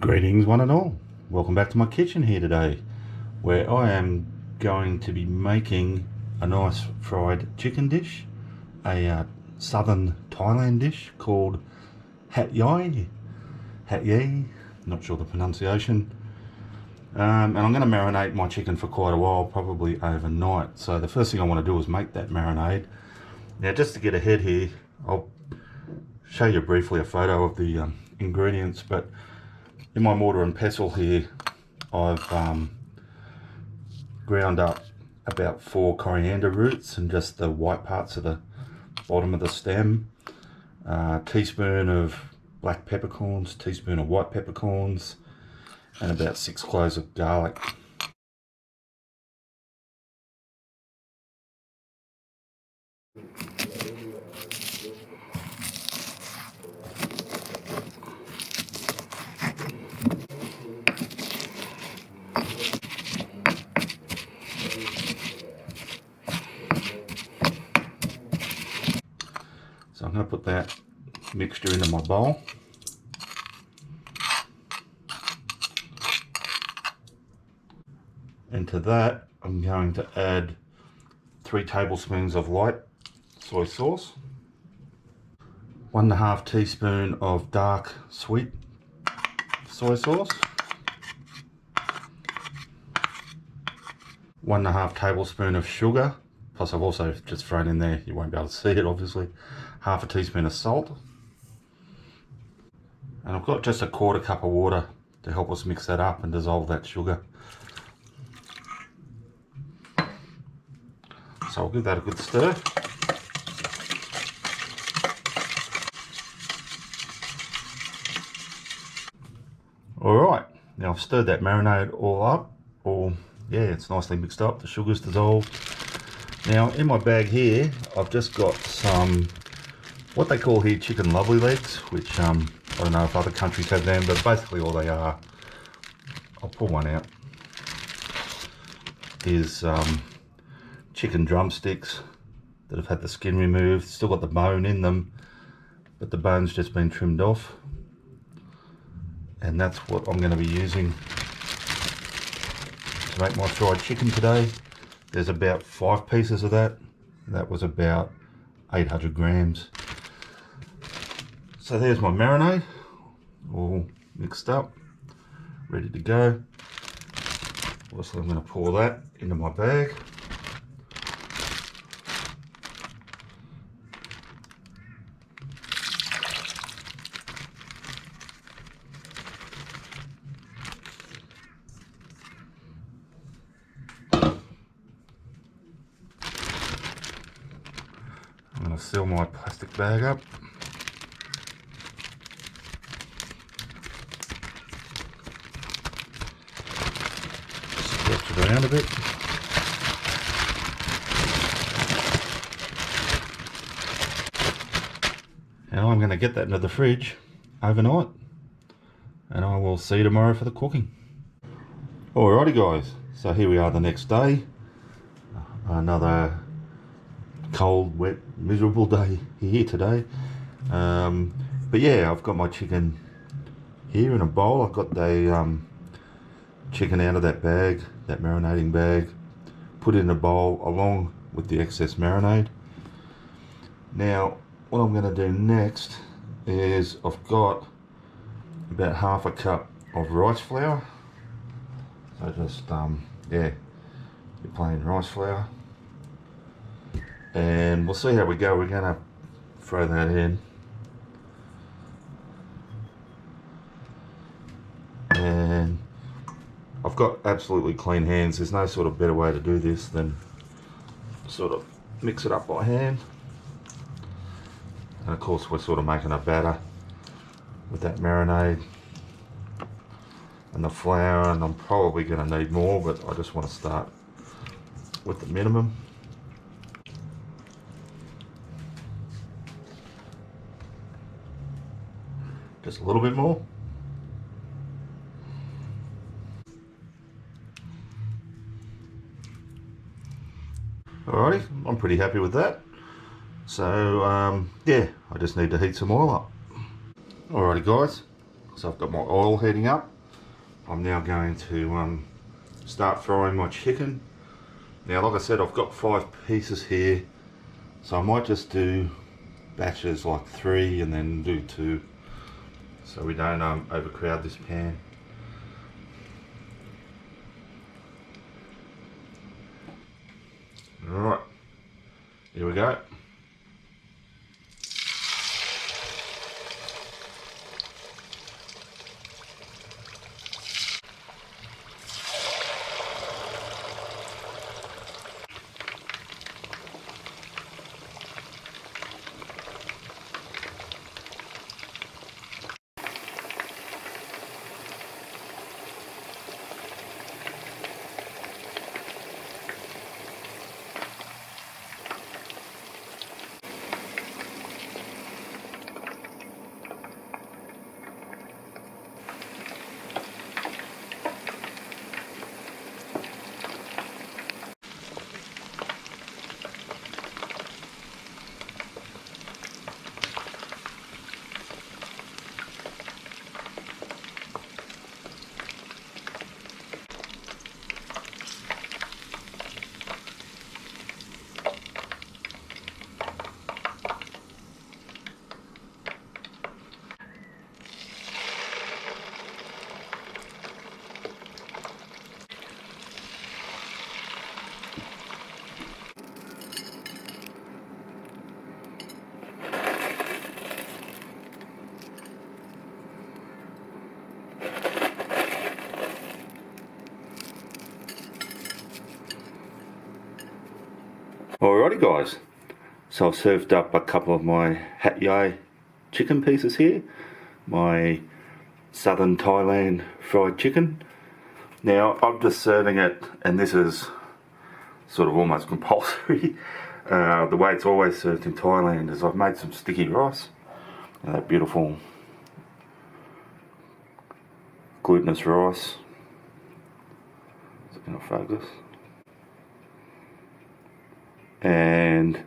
Greetings one and all. Welcome back to my kitchen here today, where I am going to be making a nice fried chicken dish, a southern Thailand dish called Yai Gai, not sure the pronunciation. And I'm going to marinate my chicken for quite a while, probably overnight. So the first thing I want to do is make that marinade. Now, just to get ahead here, I'll show you briefly a photo of the ingredients, but in my mortar and pestle here, I've ground up about 4 coriander roots and just the white parts of the bottom of the stem, a teaspoon of black peppercorns, teaspoon of white peppercorns, and about 6 cloves of garlic. So I'm going to put that mixture into my bowl. Into that, I'm going to add 3 tablespoons of light soy sauce, 1.5 teaspoon of dark sweet soy sauce, 1.5 tablespoon of sugar, plus I've also just thrown in there, you won't be able to see it obviously, 1/2 teaspoon of salt, and I've got just a 1/4 cup of water to help us mix that up and dissolve that sugar. So I'll give that a good stir. Alright, now I've stirred that marinade all up, it's nicely mixed up, the sugar's dissolved. Now in my bag here, I've just got some, what they call here chicken lovely legs, which I don't know if other countries have them, but basically all they are, I'll pull one out, is chicken drumsticks that have had the skin removed, still got the bone in them, but the bone's just been trimmed off. And that's what I'm going to be using to make my fried chicken today. There's about 5 pieces of that. That was about 800 grams. So there's my marinade, all mixed up, ready to go. Also, I'm going to pour that into my bag. I'm going to seal my plastic bag up. Stretch it around a bit. Now I'm going to get that into the fridge overnight, and I will see you tomorrow for the cooking. Alrighty guys, so here we are the next day. Another cold, wet, miserable day here today. But yeah, I've got my chicken here in a bowl. I've got the chicken out of that bag, that marinating bag, put it in a bowl along with the excess marinade. Now what I'm going to do next is I've got about 1/2 cup of rice flour. So just your plain rice flour. And we'll see how we go. We're going to throw that in. And I've got absolutely clean hands. There's no sort of better way to do this than sort of mix it up by hand. And of course we're sort of making a batter with that marinade and the flour, and I'm probably going to need more, but I just want to start with the minimum. Just a little bit more. Alrighty, I'm pretty happy with that. So yeah, I just need to heat some oil up. Alrighty guys, So I've got my oil heating up. I'm now going to start frying my chicken. Now, like I said, I've got 5 pieces here, so I might just do batches like 3 and then do 2, so we don't overcrowd this pan. Alright, here we go. Alrighty guys, so I've served up a couple of my Yai chicken pieces here, my southern Thailand fried chicken. Now I'm just serving it, and this is sort of almost compulsory. The way it's always served in Thailand is I've made some sticky rice, and that beautiful glutinous rice. Is it going to focus? And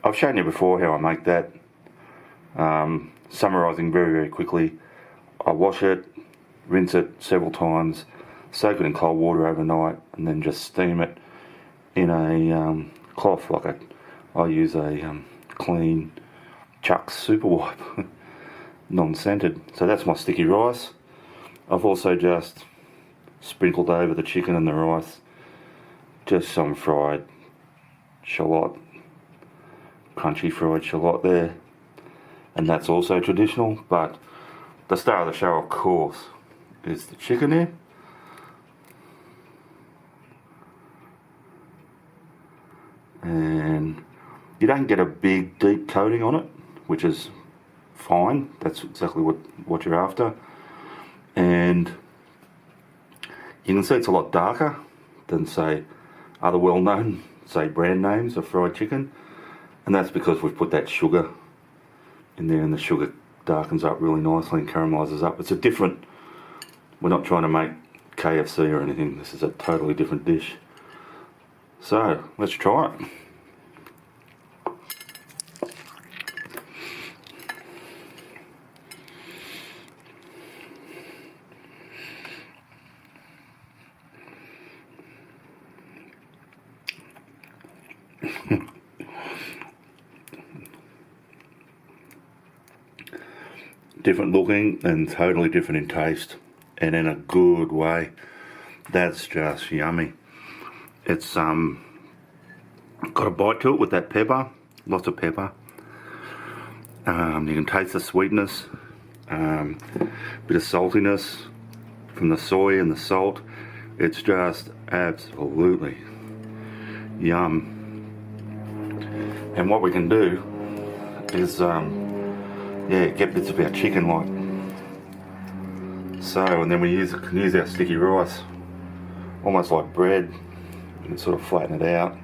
I've shown you before how I make that. Summarising very quickly, I wash it, rinse it several times, soak it in cold water overnight, and then just steam it in a cloth. I use a clean Chuck's super wipe, non-scented. So that's my sticky rice. I've also just sprinkled over the chicken and the rice just some fried shallot, crunchy fried shallot there, and that's also traditional. But the star of the show, of course, is the chicken here. And you don't get a big deep coating on it, which is fine. That's exactly what you're after. And you can see it's a lot darker than, say, other well-known, say, brand names of fried chicken, and that's because we've put that sugar in there, and the sugar darkens up really nicely and caramelises up. It's a different, we're not trying to make KFC or anything. This is a totally different dish. So let's try it. Different looking and totally different in taste, and in a good way. That's just yummy. It's got a bite to it with that pepper, lots of pepper. You can taste the sweetness, bit of saltiness from the soy and the salt. It's just absolutely yum. And what we can do is get bits of our chicken like so, and then we can use our sticky rice almost like bread. We can sort of flatten it out,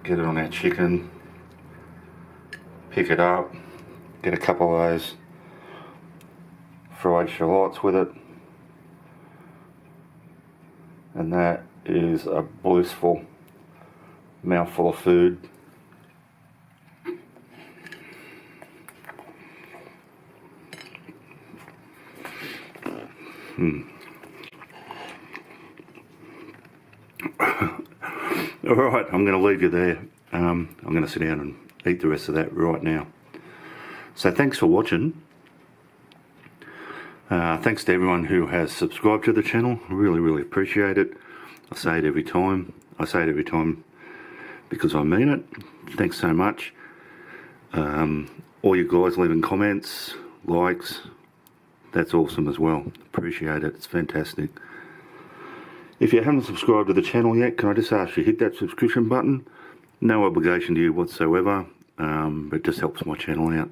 get it on our chicken, pick it up, get a couple of those fried shallots with it, and that is a blissful mouthful of food. Alright, I'm going to leave you there. I'm going to sit down and eat the rest of that right now. So thanks for watching. Thanks to everyone who has subscribed to the channel. I really appreciate it. I say it every time. I say it every time because I mean it. Thanks so much. All you guys leaving comments, likes, that's awesome as well. Appreciate it. It's fantastic. If you haven't subscribed to the channel yet, can I just ask you hit that subscription button? No obligation to you whatsoever, but it just helps my channel out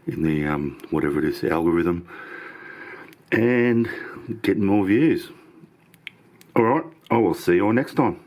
in the whatever it is, the algorithm, and getting more views. Alright, I will see you all next time.